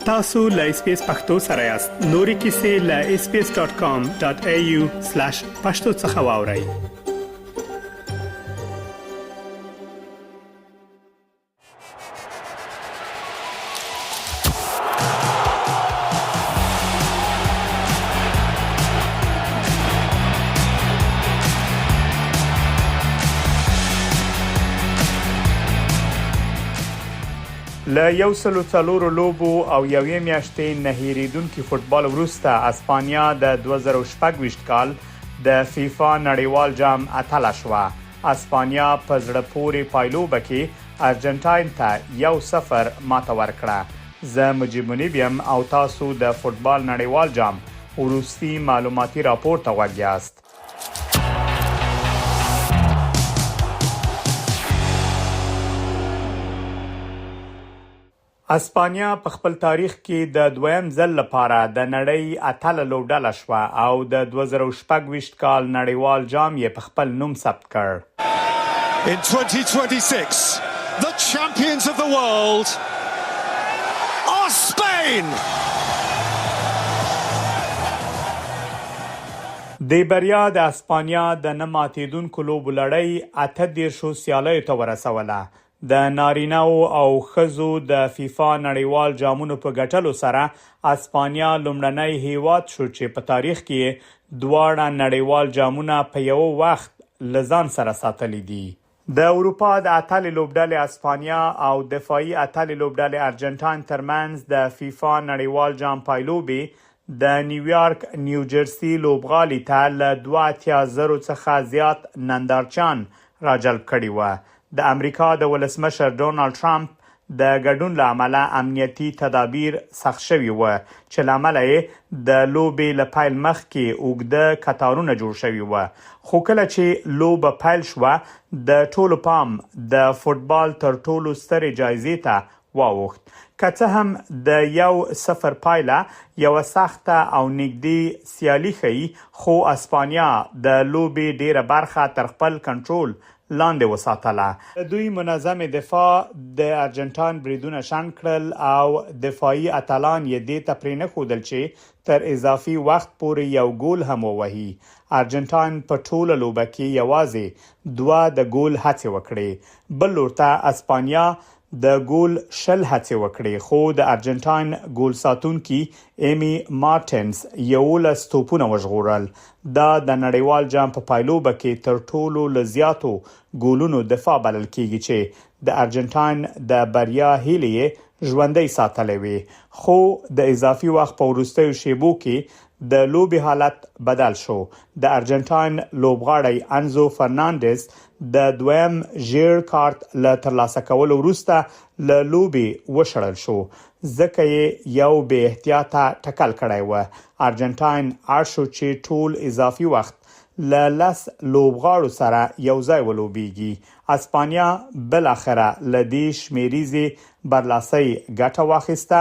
tasu.lspacepakhtosarayast nori kisi.lspace.com.au/pakhtosakhawauri. له 104 لوبو او یوې میاشتې نه هیریدونکي فوتبال وروسته اسپانیا د 2026 کال د فیفا نړیوال جام اتله شوه. اسپانیا په زړه پورې پایلوبه کې ارجنټاین ته 1-0 ماته ورکړه. زه مجيب منیب یم او تاسو د فوتبال نړیوال جام وروستي معلوماتي راپور ته غوږ یاست. اسپانیا په خپل تاریخ کې د دویم ځل لپاره د نړۍ اتله لوبډله شوه او د 2026 کال نړیوال جام یې په خپل نوم ثبت کړ. In 2026, the champions of the world are Spain. د بریا د اسپانیا د نه ماتېدونکو لوبو لړۍ 18 سیالیو ته ورسوله. د نارینه‌و او ښځو د فیفا نړیوال جامونو په ګټلو سره اسپانیا لومړنی هیواد شو چې په تاریخ کې دواړه نړیوال جامونه په یو وخت لزان سره ساتلي دي. د اروپا د اتلې لوبډلې اسپانیا او دفاعي اتلې لوبډلې ارجنټاین ترمنځ د فیفا نړیوال جام پایلوبې د نیویارک نیوجرسي لوبغالي ته له 2.0 څخه زیات نندارچیان راجلب کړي و. د امریکا د ولسمشر ډونالد ټرمپ د ګډون له امله امنیتي تدابیر سخت شوي و چې له امله یې د لوبې له پیل مخکې اوږده کتارونه جوړ شوي و. خو کله چې لوبه پیل شوه د ټولو پام د فوتبال تر ټولو سترې جایزې ته واوښت. که څه هم د 1-0 پایله یوه سخته او نږدې سیالي ښیي، خو اسپانیا د لوبې ډیره برخه تر خپل کنټرول لاندې وساتله. دوی منظم دفاع د ارجنټاین بریدونه شنډ کړل او دفاعي اتلان یې دې ته پرې نه ښودل چې تر اضافي وخت پورې یو ګول هم ووهي. ارجنټاین په ټوله لوبه کې یوازې 2 د ګول هڅې وکړې. بل لور ته اسپانیا د ګول 20 هڅې وکړې، خو د ارجنټاین ګول ساتونکي ایمی مارټینز 11 توپونه وژغورل. دا د نړیوال جام په پایلوبه کې تر ټولو لزیاتو ګولونو دفاع بلل کیږي چې د ارجنټاین د بریا هیلې ژوندۍ ساتلې وي. خو د اضافي وخت په وروستیو شیبو کې د لوبي حالت بدل شو. د ارجنټاین لوبغاړی انزو فرناندز د دویم ژیړ کارت له ترلاسه کولو وروسته له لوبي وشړل شو ځکه یې یو بې احتیاطه ټکل کړی و. ارجنټاین اړ شو چې ټول اضافي وخت له 10 لوبغاړو سره یو ځای ولوبېږي. اسپانیا بالاخره له دې شمیریزې برلاسۍ ګټه واخیسته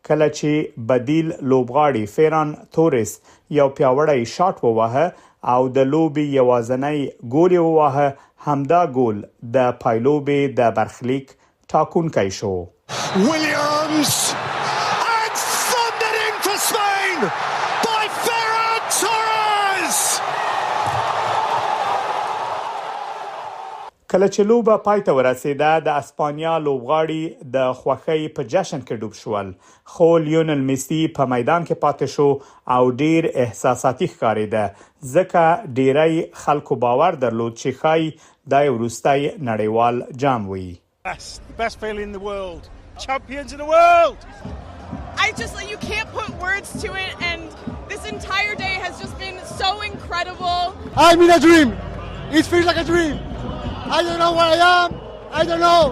کله چې بدیل لوبغاړي فیران تورس یو پیاوړی شاټ وواهه او د لوبي یوازنۍ ګول وواهه. همدا ګول د پایلوبې د برخلیک ټاکونکی شو. Williams and thundering for Spain by Ferran Torres. کله چې لوبه پای ته ورسېده د اسپانیا لوبغاړي د خوښۍ په جشن کې ډوب شول، خو لیونل میسی په میدان کې پاتې شو او ډیر احساساتي ښکارېده ځکه ډیری خلکو باور درلود چې ښایي دا یو وروستی نړیوال جام وي. The best feeling in the world. Champions in the world. You can't put words to it, and this entire day has just been so incredible. I'm in a dream. It feels like a dream. I don't know where I am. I don't know.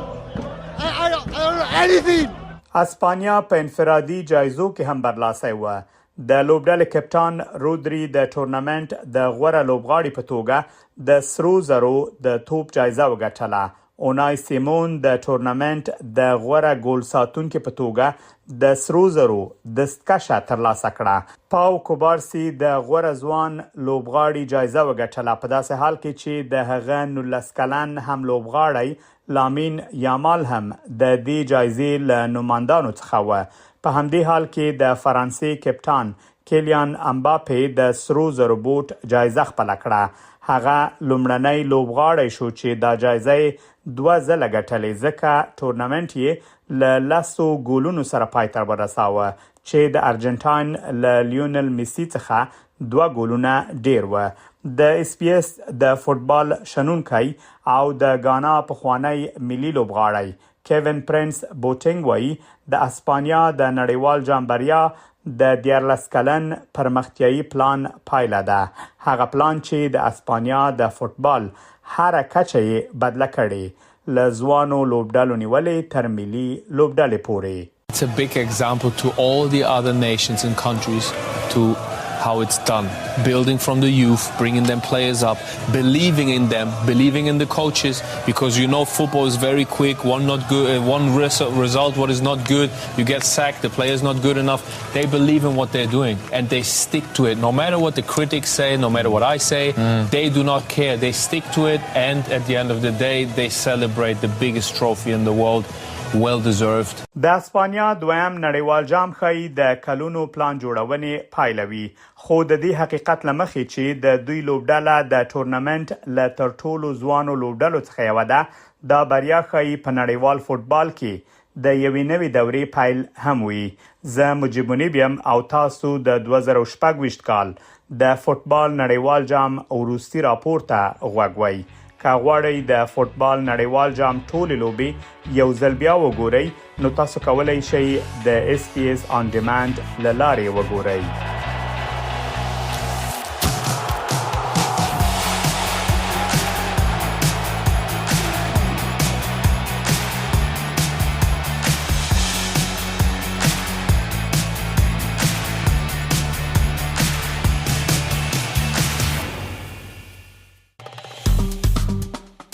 I don't know anything. اسپانیا په انفرادي جایزو کې هم برلاسی و. د لوبډلې کپټان رودري د ټورنمنت د غوره لوبغاړي په توګه د سرو زرو د توپ جایزه وګټله. اونای سیمون د ټورنمنت د غوره ګول ساتونکو په توګه د سرو زرو دستکشه ترلاسه کړه. پاو کوبارسي د غوره ځوان لوبغاړي جایزه وګټله په داسې حال کې چې د هغه 19 کلن هم لوبغاړی لامین یامال هم د دې جایزې له نوماندانو څخه و. په همدې حال کې د فرانسې کپټان کیلیان امباپې د سرو زرو بوټ جایزه خپل کړه. هغه لومړنی لوبغاړی شو چې دا جایزه 2 ځله ګټلې ځکه ټورنمنت یې له 10 ګولونو سره پای ته ورساوه چې د ارجنټاین له لیونل میسی څخه 2 ګولونه ډیر و. د اس پی اس د فوتبال شنونکي او د غانا پخوانی ملي لوبغاړی کیوین پرنس بوټینګ وایي د اسپانیا د نړیوال جام بریا د 14 کلن پرمختیايي پلان پایله ده. هغه پلان چې د اسپانیا د فوتبال هر کچه یې بدله کړي له ځوانو لوبډالو نیولې تر ملي لوبډالې پورې. It's a big example to all the other nations and countries to how it's done. Building from the youth, bringing them players up, believing in them, believing in the coaches, because you know football is very quick. One not good, one result what is not good, you get sacked. The player is not good enough. They believe in what they're doing and they stick to it. No matter what the critics say, no matter what I say, they do not care. They stick to it, and at the end of the day, they celebrate the biggest trophy in the world. Well deserved. د اسپانیا دویم نړیوال جام خی د کلونو پلان جوړونې پایلوي، خو د دې حقیقت لمخې چې د دوی لوبډاله د ټورنمنت له تر ټولو ځوانو لوبډالو څخه یو ده، دا بریا خی په نړیوال فوتبال کې د یوې نوې دورې پیل هم وي. زه مجيب منیبیم او تاسو د 2026 کال د فوتبال نړیوال جام وروستي راپور ته غوږ وئ. که غواړئ د فوتبال نړیوال جام ټولې لوبې یو ځل بیا وګورئ، نو تاسو کولی شئ د اس پی اس آن ډیماند له لارې وګورئ.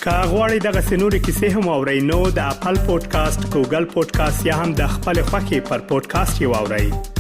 که غواړئ دغه سنوري کیسې هم اورئ نو د خپل پودکاسټ، ګوګل پودکاسټ یا هم د خپل خوښي پر پودکاسټ یې واورئ.